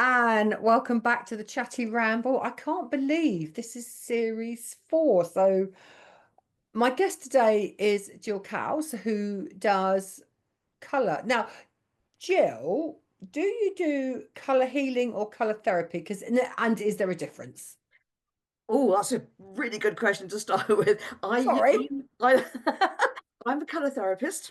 And welcome back to the Chatty Ramble. I can't believe this is series 4. So, my guest today is Jill Cowles, who does colour. Now, Jill, do you do colour healing or colour therapy? And is there a difference? Oh, that's a really good question to start with. Sorry. I'm a color therapist,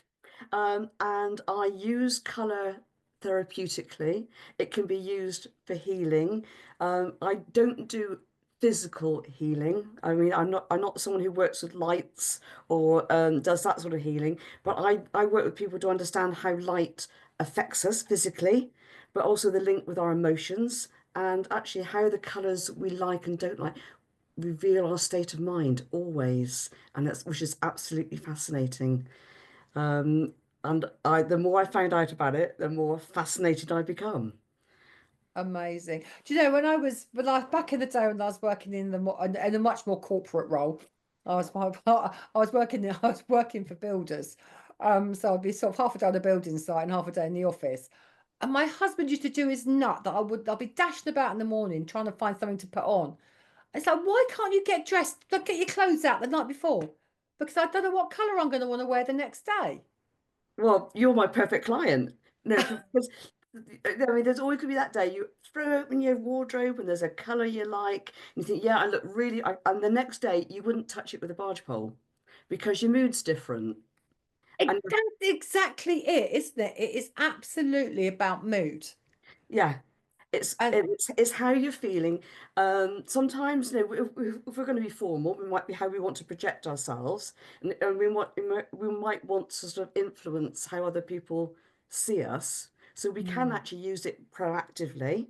and I use color therapeutically. It can be used for healing. I don't do physical healing. I mean, I'm not someone who works with lights or does that sort of healing, but I work with people to understand how light affects us physically, but also the link with our emotions and actually how the colors we like and don't like reveal our state of mind always, and that's which is absolutely fascinating. Um, the more I found out about it, the more fascinated I become. Amazing. Do you know when I back in the day when I was working in a much more corporate role, I was working for builders. So I'd be sort of half a day on a building site and half a day in the office. And my husband used to do his nut that I'll be dashing about in the morning trying to find something to put on. It's like, why can't you get dressed? Like, get your clothes out the night before? Because I don't know what colour I'm going to want to wear the next day. Well, you're my perfect client. No, because I mean, there's always going to be that day you throw open your wardrobe and there's a color you like, and you think, yeah, I look really. And the next day you wouldn't touch it with a barge pole because your mood's different. And That's exactly it, isn't it? It is absolutely about mood. yeah, it's And it's how you're feeling. Sometimes, if we're going to be formal, we might be how we want to project ourselves, and we might want to sort of influence how other people see us. So we can mm, actually use it proactively.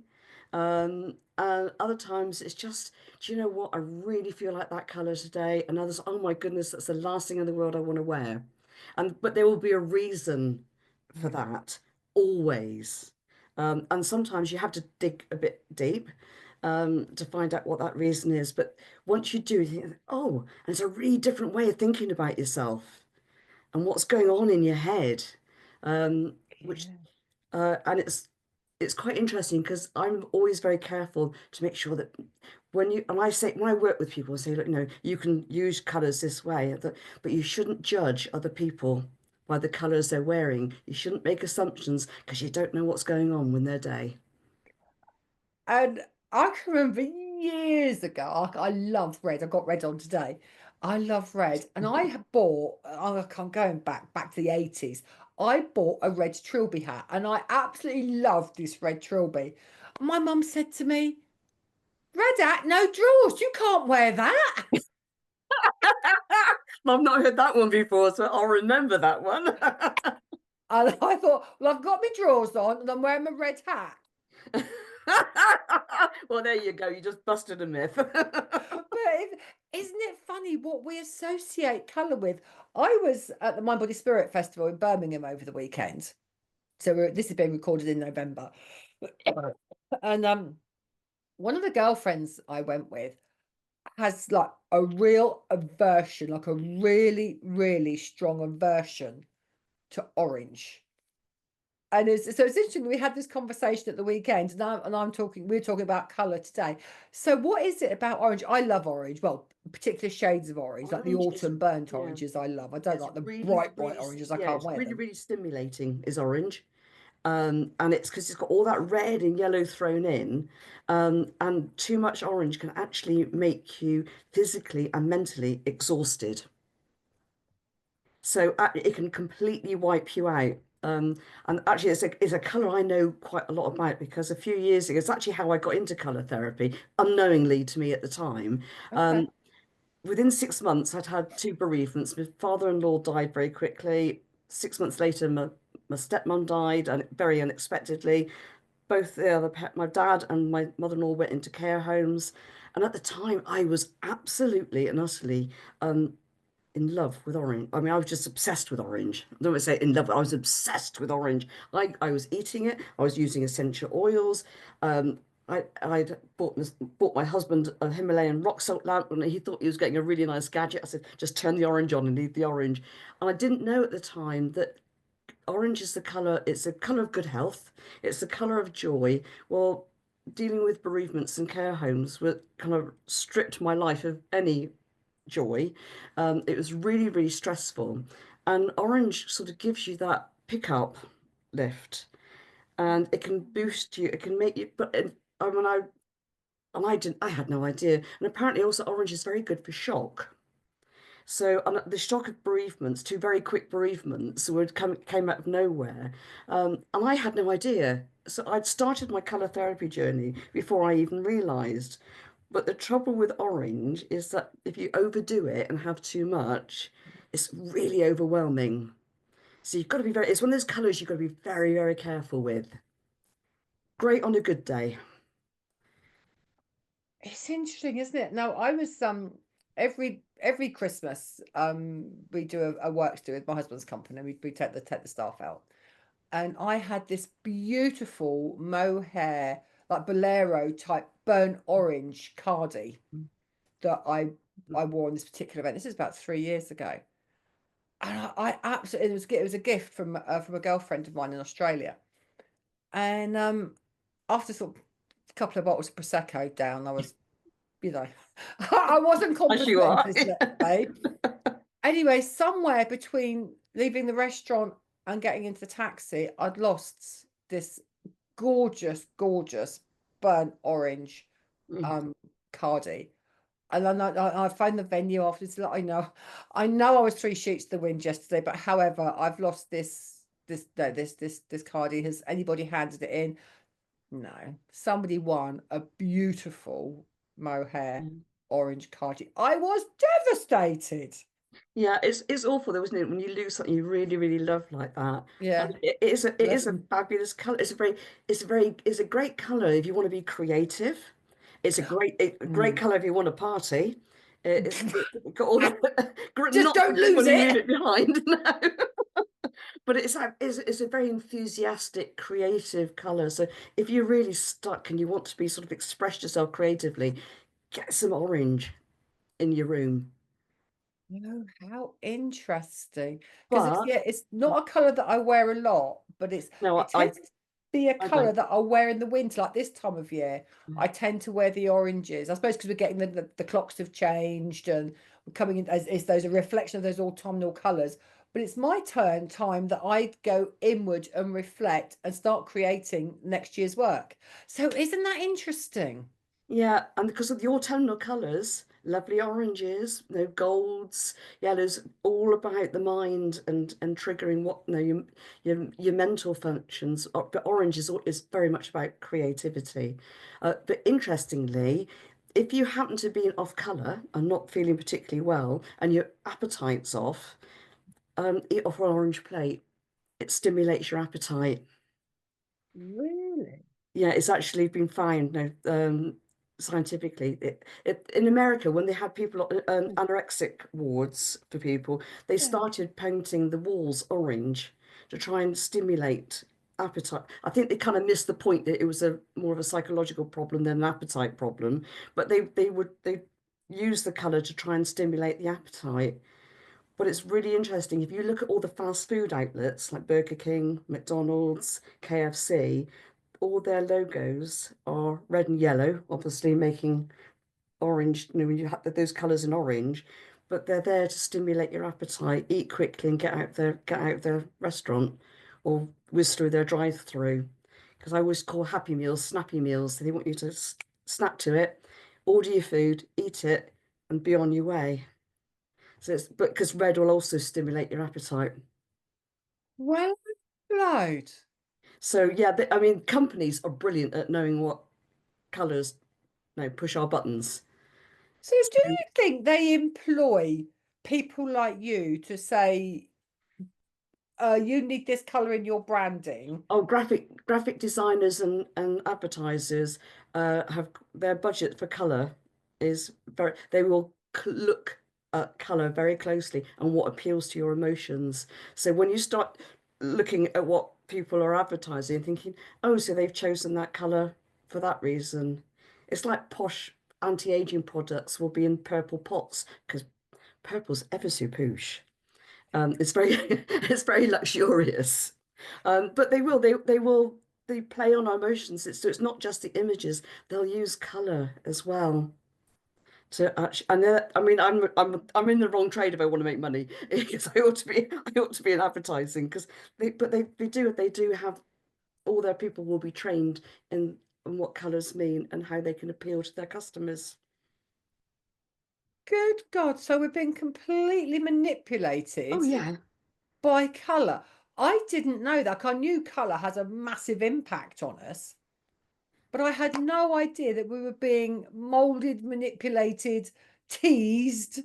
And other times it's just, do you know what? I really feel like that color today. And others, oh my goodness, that's the last thing in the world I want to wear. But there will be a reason for that always. And sometimes you have to dig a bit deep to find out what that reason is. But once you do, you think, oh, and it's a really different way of thinking about yourself and what's going on in your head. Which yeah. and it's quite interesting because I'm always very careful to make sure that when I work with people, I say, look, you can use colours this way, but you shouldn't judge other people by the colours they're wearing. You shouldn't make assumptions because you don't know what's going on in their day. And I can remember years ago, I loved red. I got red on today. I love red. And I had bought, I'm going back to the 80s. I bought a red trilby hat and I absolutely loved this red trilby. My mum said to me, red hat, no drawers. You can't wear that. I've not heard that one before, so I'll remember that one. And I thought, well, I've got my drawers on and I'm wearing my red hat. Well, there you go. You just busted a myth. Isn't it funny what we associate colour with? I was at the Mind Body Spirit Festival in Birmingham over the weekend. So this has been recorded in November. And one of the girlfriends I went with has like a real aversion, like a really, really strong aversion to orange. And it's interesting. We had this conversation at the weekend, and we're talking about color today. So, what is it about orange? I love orange. Well, particular shades of orange, like the Orange is, autumn burnt yeah. oranges. I love. I don't It's like the really, bright really, oranges. I yeah, can't it's wear really, them. really stimulating is orange. And it's because it's got all that red and yellow thrown in. And too much orange can actually make you physically and mentally exhausted. So it can completely wipe you out. And actually, it's a color I know quite a lot about because a few years ago, it's actually how I got into color therapy, unknowingly to me at the time. Okay. Um, Within 6 months, I'd had two bereavements. My father-in-law died very quickly. 6 months later, my stepmom died, and very unexpectedly. Both the other pet, my dad and my mother-in-law went into care homes. And at the time, I was absolutely and utterly in love with orange. I mean, I was just obsessed with orange. I don't want to say in love, I was obsessed with orange. I was eating it. I was using essential oils. I'd bought my husband a Himalayan rock salt lamp, and he thought he was getting a really nice gadget. I said, just turn the orange on and leave the orange. And I didn't know at the time that orange is the color. It's a color of good health. It's the color of joy. Well, dealing with bereavements and care homes were kind of stripped my life of any joy. It was really, really stressful. And orange sort of gives you that pickup lift, and it can boost you. It can make you. But I mean, I didn't. I had no idea. And apparently, also orange is very good for shock. So the shock of bereavements, two very quick bereavements, would came out of nowhere, and I had no idea. So I'd started my colour therapy journey before I even realised. But the trouble with orange is that if you overdo it and have too much, it's really overwhelming. So you've got to be very, it's one of those colours you've got to be very, very careful with. Great on a good day. It's interesting, isn't it? No, I was every Christmas we do a work do with my husband's company. We take the staff out, and I had this beautiful mohair like bolero type burnt orange cardi that I wore on this particular event. This is about 3 years ago, and I absolutely it was a gift from a girlfriend of mine in Australia, and after sort of a couple of bottles of prosecco down, I was I wasn't As you are. complimentous, let's say. Anyway, somewhere between leaving the restaurant and getting into the taxi, I'd lost this gorgeous, gorgeous burnt orange Mm, um cardi. And then I found the venue afterwards. Like, I know I was three sheets to the wind yesterday, but however, I've lost this no, this cardi. Has anybody handed it in? No. Somebody won a beautiful mohair mm. orange cardi. I was devastated. Yeah, it's awful though, isn't it? When you lose something you really, really love like that. Yeah. And it is a Lesson. fabulous color. It's a great color if you want to be creative. It's a great Mm. color if you want to party. It's got all the Just not don't the lose funny it. unit behind, no. But it's a very enthusiastic, creative color. So if you're really stuck and you want to be sort of express yourself creatively, get some orange in your room. Oh, how interesting. Because But it's not a colour that I wear a lot, but no, it tends to be a I colour don't. that I'll wear in the winter, like this time of year. I tend to wear the oranges. I suppose because we're getting the clocks have changed and we're coming in as those a reflection of those autumnal colours. But it's my time that I go inward and reflect and start creating next year's work. So isn't that interesting? Yeah, and because of the autumnal colours, lovely oranges, golds, yellows, all about the mind and triggering what your mental functions. But orange is very much about creativity. But interestingly, if you happen to be off colour and not feeling particularly well, and your appetite's off, eat off an orange plate. It stimulates your appetite. Really? Yeah, it's actually been found now, scientifically. In America, when they had people on anorexic wards for people, they Yeah. started painting the walls orange to try and stimulate appetite. I think they kind of missed the point that it was a more of a psychological problem than an appetite problem, but they use the color to try and stimulate the appetite. But it's really interesting. If you look at all the fast food outlets like Burger King, McDonald's, KFC, all their logos are red and yellow, obviously making orange, when you have those colours in orange, but they're there to stimulate your appetite, eat quickly and get out of their restaurant or whiz through their drive-through. Because I always call Happy Meals Snappy Meals. They want you to snap to it, order your food, eat it, and be on your way. So it's but because red will also stimulate your appetite. Well, load. So yeah, I mean, companies are brilliant at knowing what colours, push our buttons. So do So, you think they employ people like you to say, you need this color in your branding? oh, graphic designers and advertisers have their budget for colour is very. They will look at colour very closely and what appeals to your emotions. So when you start looking at what people are advertising and thinking, oh, so they've chosen that colour for that reason. It's like posh anti-aging products will be in purple pots because purple's ever so poosh. It's very it's very luxurious. But they will. they play on our emotions. So it's not just the images. They'll use color as well to actually. And I mean, I'm in the wrong trade if I want to make money because I ought to be in advertising because they do have all their people will be trained in what colors mean and how they can appeal to their customers. Good God. So we've been completely Oh manipulated yeah. by colour. I didn't know that. I knew colour has a massive impact on us, but I had no idea that we were being molded, manipulated, teased.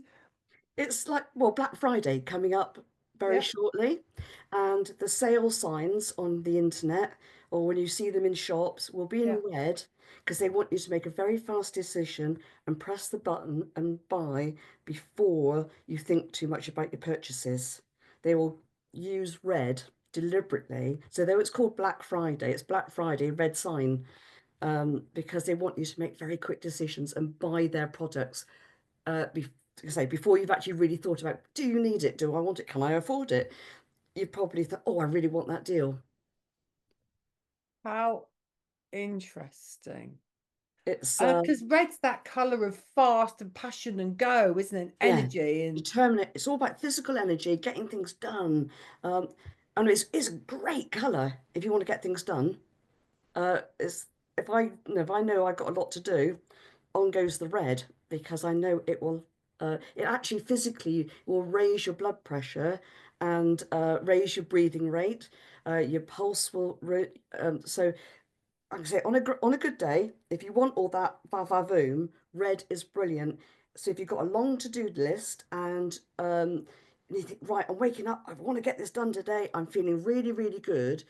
It's like, well, Black Friday coming up very Yeah, shortly, and the sale signs on the internet or when you see them in shops will be yeah. in red because they want you to make a very fast decision and press the button and buy before you think too much about your purchases. They will use red deliberately. So though it's called Black Friday, it's Black Friday red sign because they want you to make very quick decisions and buy their products be, say before you've actually really thought about, do you need it? Do I want it? Can I afford it? You probably thought, oh, I really want that deal. How interesting. It's Because red's that colour of fast and passion and go, isn't it? yeah, Energy and determinate. It's all about physical energy, getting things done. Um, and it's a great color if you want to get things done. It's if I know I've got a lot to do, on goes the red because I know it will. It actually physically will raise your blood pressure and raise your breathing rate. Your pulse will. So like I say, on a good day, if you want all that va-va-voom, red is brilliant. So if you've got a long to-do list and you think, right, I'm waking up, I want to get this done today, I'm feeling really, really good,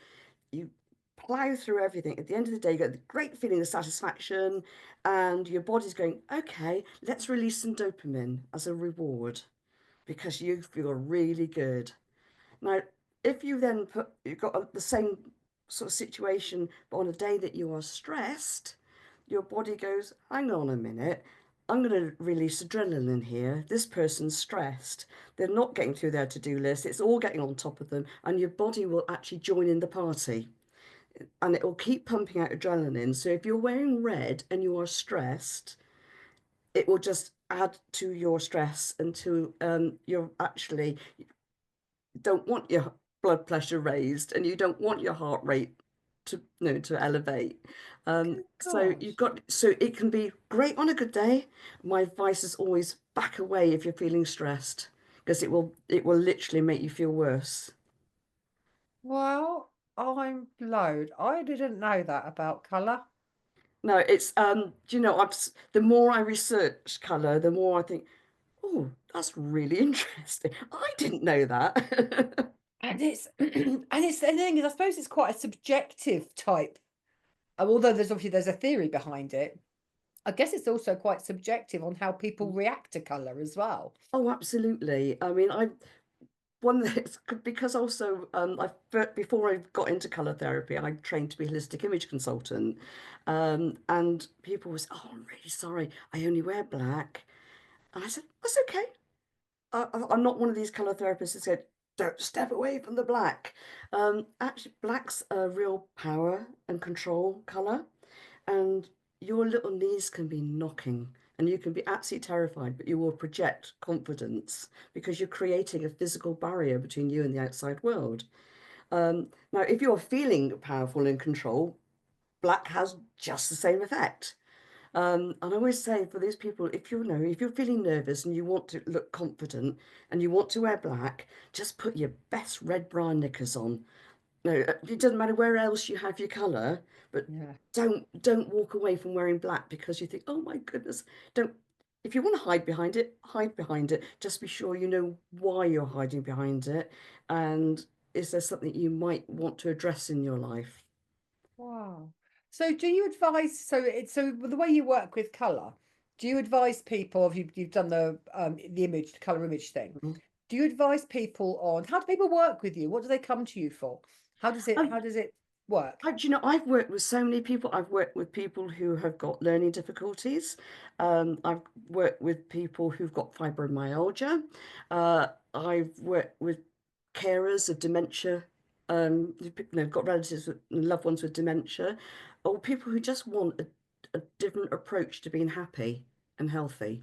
you plow through everything. At the end of the day, you get the great feeling of satisfaction, and your body's going, okay, let's release some dopamine as a reward because you feel really good. Now, if you then you've got the same sort of situation, but on a day that you are stressed, your body goes, hang on a minute, I'm going to release adrenaline here. This person's stressed. They're not getting through their to-do list. It's all getting on top of them, and your body will actually join in the party and it will keep pumping out adrenaline. So if you're wearing red and you are stressed, it will just add to your stress until you're actually don't want your blood pressure raised and you don't want your heart rate to to elevate. good So you've gosh. got so it can be great on a good day. My advice is always back away if you're feeling stressed because it will literally make you feel worse. Well, I'm blowed. I didn't know that about colour. No, it's do you know the more I research color, the more I think, oh, that's really interesting. I didn't know that. And it's and it's the thing is, I suppose it's quite a subjective type. Although there's a theory behind it. I guess it's also quite subjective on how people react to colour as well. Oh, absolutely. I mean, I one that's because also before I got into color therapy, I trained to be a holistic image consultant, and people was, oh, I'm really sorry, I only wear black, and I said that's okay. I'm not one of these color therapists that said don't step away from the black. Actually, black's a real power and control color, and your little knees can be knocking and you can be absolutely terrified, but you will project confidence because you're creating a physical barrier between you and the outside world. Now, if you're feeling powerful and control, black has just the same effect. And I always say for these people, if you're feeling nervous and you want to look confident and you want to wear black, just put your best red bra and knickers on. No, it doesn't matter where else you have your colour, but Yeah. don't walk away from wearing black because you think, oh my goodness, don't. If you want to hide behind it, hide behind it. Just be sure you know why you're hiding behind it, and is there something you might want to address in your life? Wow. So do you advise, so the way you work with colour, do you advise people, if you've done the image, the colour image thing, Mhm. do you advise people on how do people work with you? What do they come to you for? How Um, does it work? I've worked with so many people. I've worked with people who have got learning difficulties. I've worked with people who've got fibromyalgia. I've worked with carers of dementia got relatives with loved ones with dementia, or people who just want a different approach to being happy and healthy.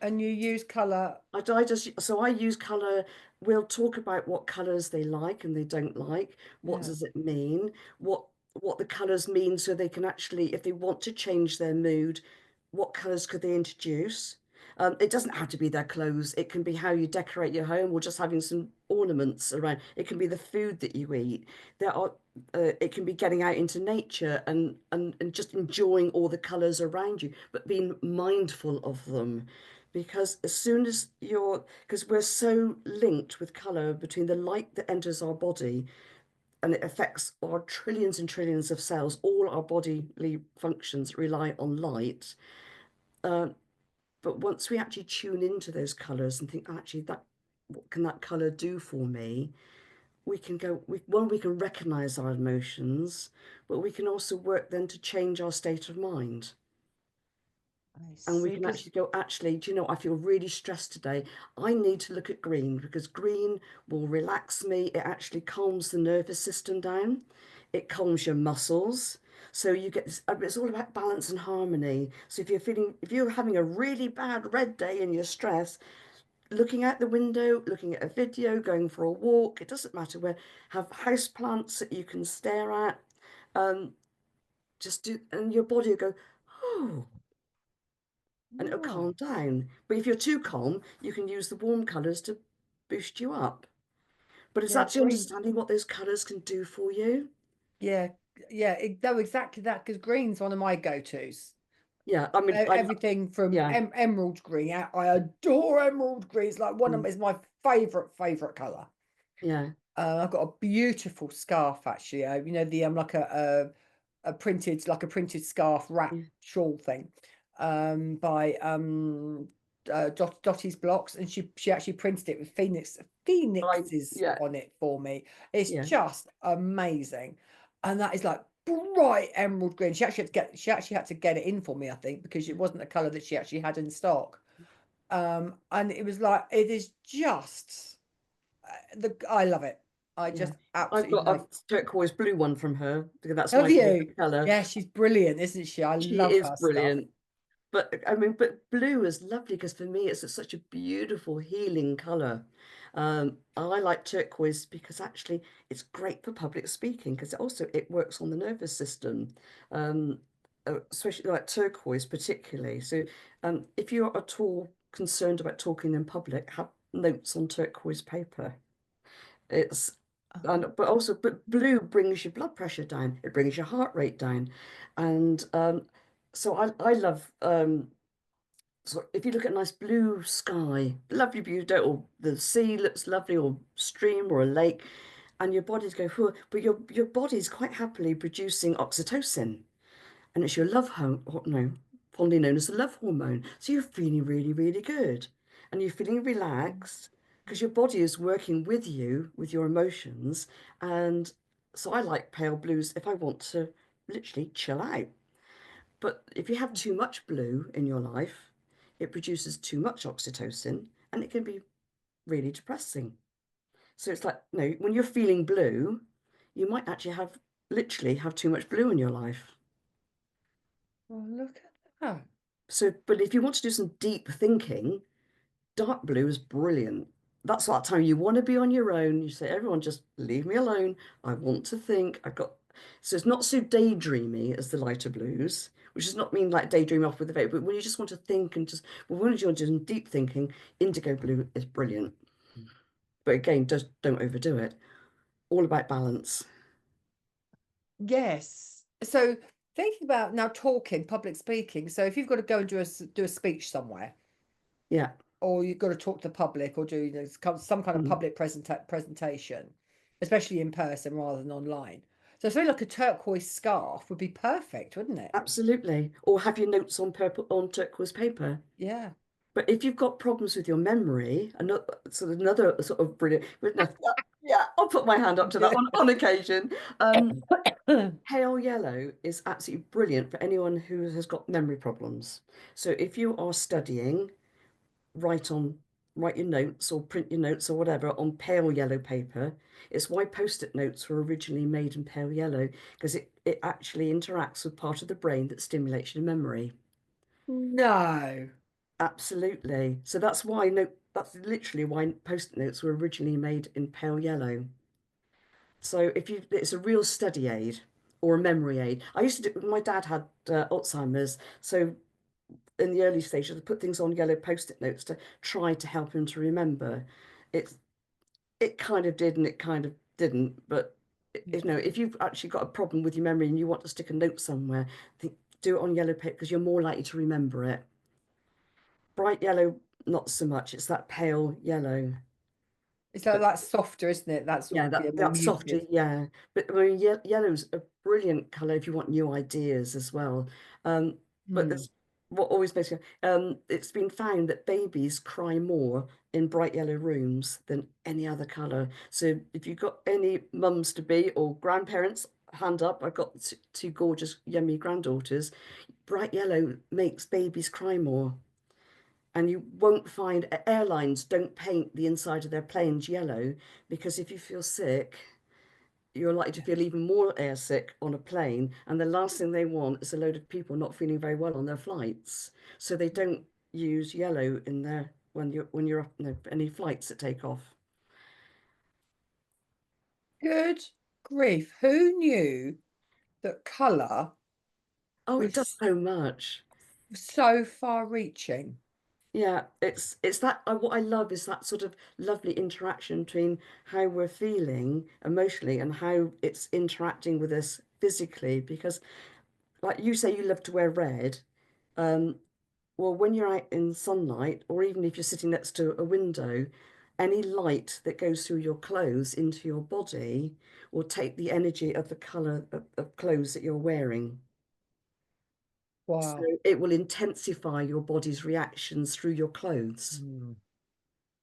And you use colour. I use color. We'll talk about what colors they like and they don't like. What Yeah. does it mean? What what the colors mean so they can actually, if they want to change their mood, what colors could they introduce? It doesn't have to be their clothes. It can be how you decorate your home or just having some ornaments around. It can be the food that you eat. It can be getting out into nature and just enjoying all the colors around you, but being mindful of them because as soon as because we're so linked with color between the light that enters our body and it affects our trillions and trillions of cells, all our bodily functions rely on light. Uh, but once we actually tune into those colors and think, actually, that what can that color do for me? We can we can recognize our emotions, but we can also work then to change our state of mind. I And we see. can Because actually go, actually, do you know, I feel really stressed today. I need to look at green because green will relax me. It actually calms the nervous system down. It calms your muscles. So you get this, it's all about balance and harmony. So if you're having a really bad red day and you're stressed, looking out the window, looking at a video, going for a walk, it doesn't matter where, have house plants that you can stare at. Um, just do, and your body will go, oh, and it'll calm right. down. But if you're too calm, you can use the warm colours to boost you up. But it's Yeah, actually green. understanding what those colours can do for you. Yeah, yeah, no, exactly that. Because green's one of my go-tos. Yeah, I mean, Everything from yeah, emerald green. I adore emerald green. It's like one of mm, is my favorite color. yeah, I've got a beautiful scarf actually. The like a printed scarf wrap yeah, shawl thing, by Dottie's Blocks, and she actually printed it with phoenixes yeah, on it for me. It's yeah, just amazing, and that is like bright emerald green. She actually had to get it in for me, I think, because it yeah, wasn't a color that she actually had in stock. And it was like it is just I love it. I yeah. just I've absolutely got love. a turquoise blue one from her because that's Have my you? favourite colour. Yeah, she's brilliant, isn't she? I She love is her stuff. brilliant. But I mean, but blue is lovely because for me, such a beautiful healing color. I like turquoise because actually it's great for public speaking because it works on the nervous system, um, especially like turquoise particularly. So if you're at all concerned about talking in public, have notes on turquoise paper. It's Oh, and but blue brings your blood pressure down. It brings your heart rate down, and so I love so if you look at a nice blue sky, lovely view, or the sea looks lovely, or stream or a lake, and your bodies go, "Whew," but your body's quite happily producing oxytocin, and it's your love hormone, no, fondly known as the love hormone. So you're feeling really, really good, and you're feeling relaxed because your body is working with you with your emotions. And so I like pale blues if I want to literally chill out. But if you have too much blue in your life, it produces too much oxytocin and it can be really depressing. So it's like, no, when you're feeling blue, you might actually literally have too much blue in your life. well, look at that. So, but if you want to do some deep thinking, dark blue is brilliant. That's what time you want to be on your own. You say, everyone, just leave me alone. I want to think. So it's not so daydreamy as the lighter blues, which does not mean like daydream off with the vape, but when you just want to think and just, well, when you want to do some deep thinking, indigo blue is brilliant. But again, just don't overdo it. All about balance. Yes. So thinking about now talking, public speaking. So if you've got to go and do a speech somewhere, Yeah. or you've got to talk to the public, or do some kind of Mm, public presentation, especially in person rather than online. So I feel like a turquoise scarf would be perfect, wouldn't it? absolutely. Or have your notes on purple on turquoise paper. Yeah. But if you've got problems with your memory, another sort of brilliant, yeah, I'll put my hand up to that Yeah. on occasion. Pale yellow is absolutely brilliant for anyone who has got memory problems. So if you are studying, write on write your notes or print your notes or whatever on pale yellow paper. It's why post-it notes were originally made in pale yellow, because it actually interacts with part of the brain that stimulates your memory. No. Absolutely. So that's why that's literally why post-it notes were originally made in pale yellow. So if you, it's a real study aid or a memory aid. I used to do, my dad had Alzheimer's, so in the early stages, I put things on yellow post-it notes to try to help him to remember. It's it kind of did and it kind of didn't, but Yeah. you know, if you've actually got a problem with your memory and you want to stick a note somewhere, do it on yellow paper because you're more likely to remember it. Bright yellow, not so much. It's that pale yellow. It's like But that's softer, isn't it? That yeah, sort of, yeah, more that's softer, muted. yeah. But I mean, yellow's a brilliant color if you want new ideas as well. Um, but Hmm. there's what always makes me, it's been found that babies cry more in bright yellow rooms than any other color. So if you've got any mums to be or grandparents, hand up. I've got two gorgeous, yummy granddaughters. Bright yellow makes babies cry more. And you won't find airlines don't paint the inside of their planes yellow because if you feel sick, you're likely to feel even more airsick on a plane. And the last thing they want is a load of people not feeling very well on their flights. So they don't use yellow in there when you're up, any flights that take off. Good grief. Who knew that colour Oh, it does was so much. so far reaching? Yeah, it's that what I love is that sort of lovely interaction between how we're feeling emotionally and how it's interacting with us physically. Because, like you say, you love to wear red. Um, well, when you're out in sunlight, or even if you're sitting next to a window, any light that goes through your clothes into your body will take the energy of the color of clothes that you're wearing. So Wow. it will intensify your body's reactions through your clothes. Hmm.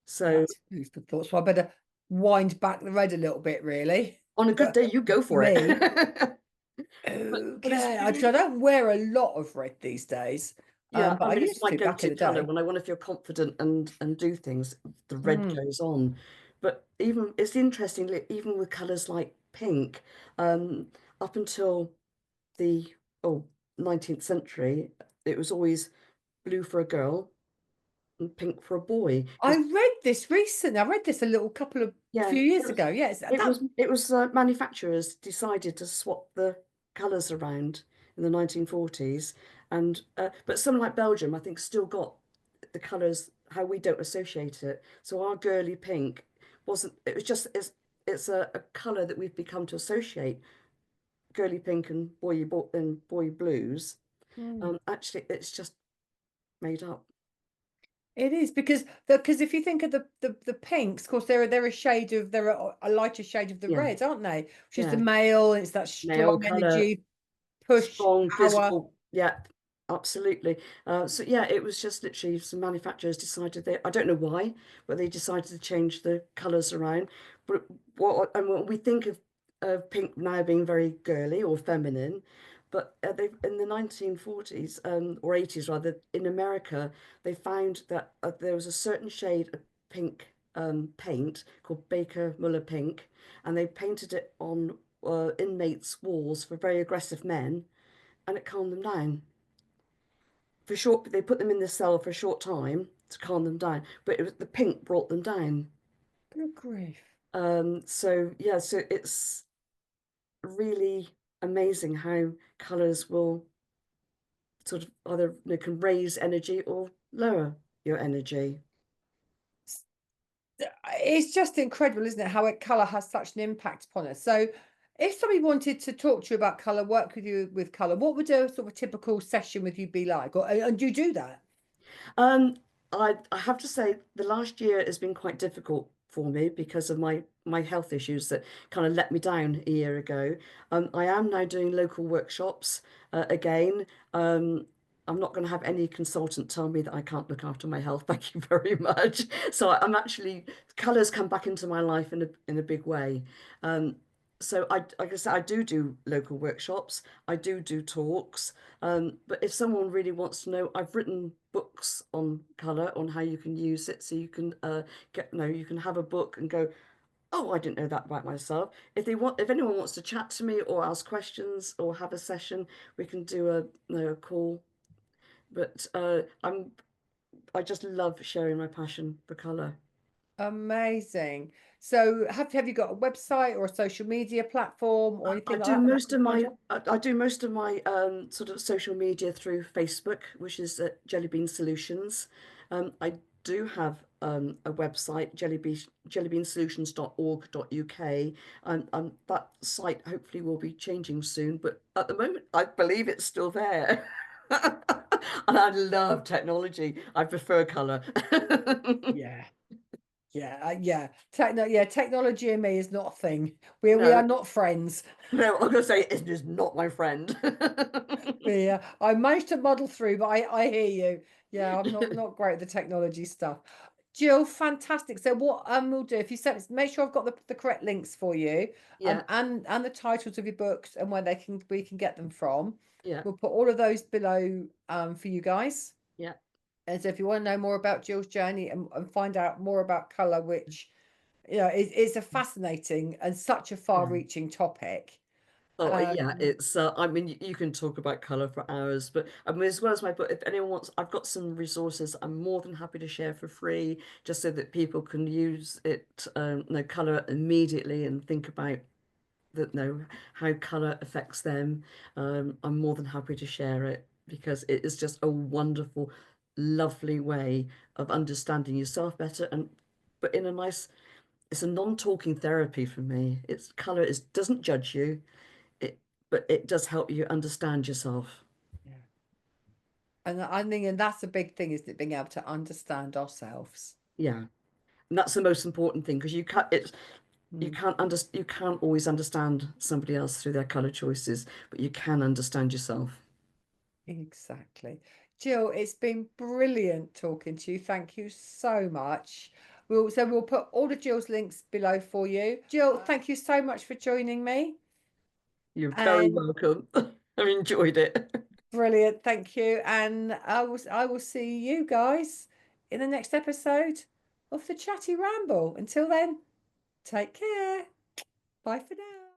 So That's food for thought. So I better wind back the red a little bit, really. on a good But day, you go for for it. me, But it's okay. I really, don't wear a lot of red these days. yeah, But I I mean, it's used my to back in go-to the color day. when I want to feel confident and do things. The red Mm. goes on. But even it's interesting, even with colors like pink, um, up until the oh 19th century, it was always blue for a girl and pink for a boy. I Because read this recently. I read this a little couple of yeah, few years ago. Yes, It that. was manufacturers decided to swap the colours around in the 1940s, and but some like Belgium, I think, still got the colours how we don't associate it. So our girly pink wasn't. It was just it's a colour that we've become to associate girly pink and boy blues. Mm. Actually, it's just made up. It is because if you think of the pinks, of course they're a shade of they're a lighter shade of the Yeah, red, aren't they? Which is the yeah. male, and it's that Male strong colour, energy, push, strong, power. physical. Yeah, absolutely. So yeah, it was just literally some manufacturers decided they, I don't know why, but they decided to change the colours around. But what and when we think of pink now being very girly or feminine, but they in the 1940s or 80s rather in America, they found that there was a certain shade of pink paint called Baker Muller pink, and they painted it on inmates' walls for very aggressive men, and it calmed them down. For short, they put them in the cell for a short time to calm them down, but it was the pink brought them down. Good grief. So yeah, so it's really amazing how colours will sort of either they can raise energy or lower your energy. It's just incredible, isn't it, how color has such an impact upon us. So if somebody wanted to talk to you about color, work with you with color, what would a sort of typical session with you be like? Or and do you do that? Um, I have to say the last year has been quite difficult for me because of my health issues that kind of let me down a year ago. I am now doing local workshops again. I'm not going to have any consultant tell me that I can't look after my health. Thank you very much. So I'm actually colours come back into my life in a big way. Um, so like I said, I do local workshops. I do talks. But if someone really wants to know, I've written books on color, on how you can use it, so you can you can have a book and go, oh, I didn't know that about myself. If anyone wants to chat to me or ask questions or have a session, we can do a call. But I just love sharing my passion for color. Amazing. So have you got a website or a social media platform or I anything like do that that I most can of find my you? I do most of my sort of social media through Facebook, which is Jelly Bean Solutions. I do have a website, jellybeansolutions.org.uk, and that site hopefully will be changing soon. But at the moment, I believe it's still there. And I love technology. I prefer color. Yeah. Yeah. Technology and me is not a thing. We are No, not friends. no, I'm gonna say it is not my friend. Yeah, I managed to muddle through, but I hear you. Yeah, I'm not great at the technology stuff. Jill, fantastic. So what we'll do if you send make sure I've got the correct links for you, Yeah, and the titles of your books and where we can get them from. yeah, We'll put all of those below for you guys. yeah. And so if you want to know more about Jill's journey and find out more about colour, which it's a fascinating and such a Yeah. far-reaching topic. Oh, yeah, Um, it's I mean you can talk about color for hours, but I mean as well as my book, if anyone wants, I've got some resources I'm more than happy to share for free just so that people can use it no color immediately and think about that know how color affects them. I'm more than happy to share it because it is just a wonderful, lovely way of understanding yourself better and but in a nice it's a non-talking therapy for me. It's color, it doesn't judge you. It, but it does help you understand yourself. yeah. And I think, and that's a big thing, is it being able to understand ourselves. Yeah. And that's the most important thing because Mm, you can't always understand somebody else through their color choices, but you can understand yourself. exactly. Jill, it's been brilliant talking to you. Thank you so much. We'll put all of Jill's links below for you. Jill, thank you so much for joining me. You're very And welcome. I've enjoyed it. brilliant, thank you. And I will see you guys in the next episode of the Chatty Ramble. Until then, take care. Bye for now.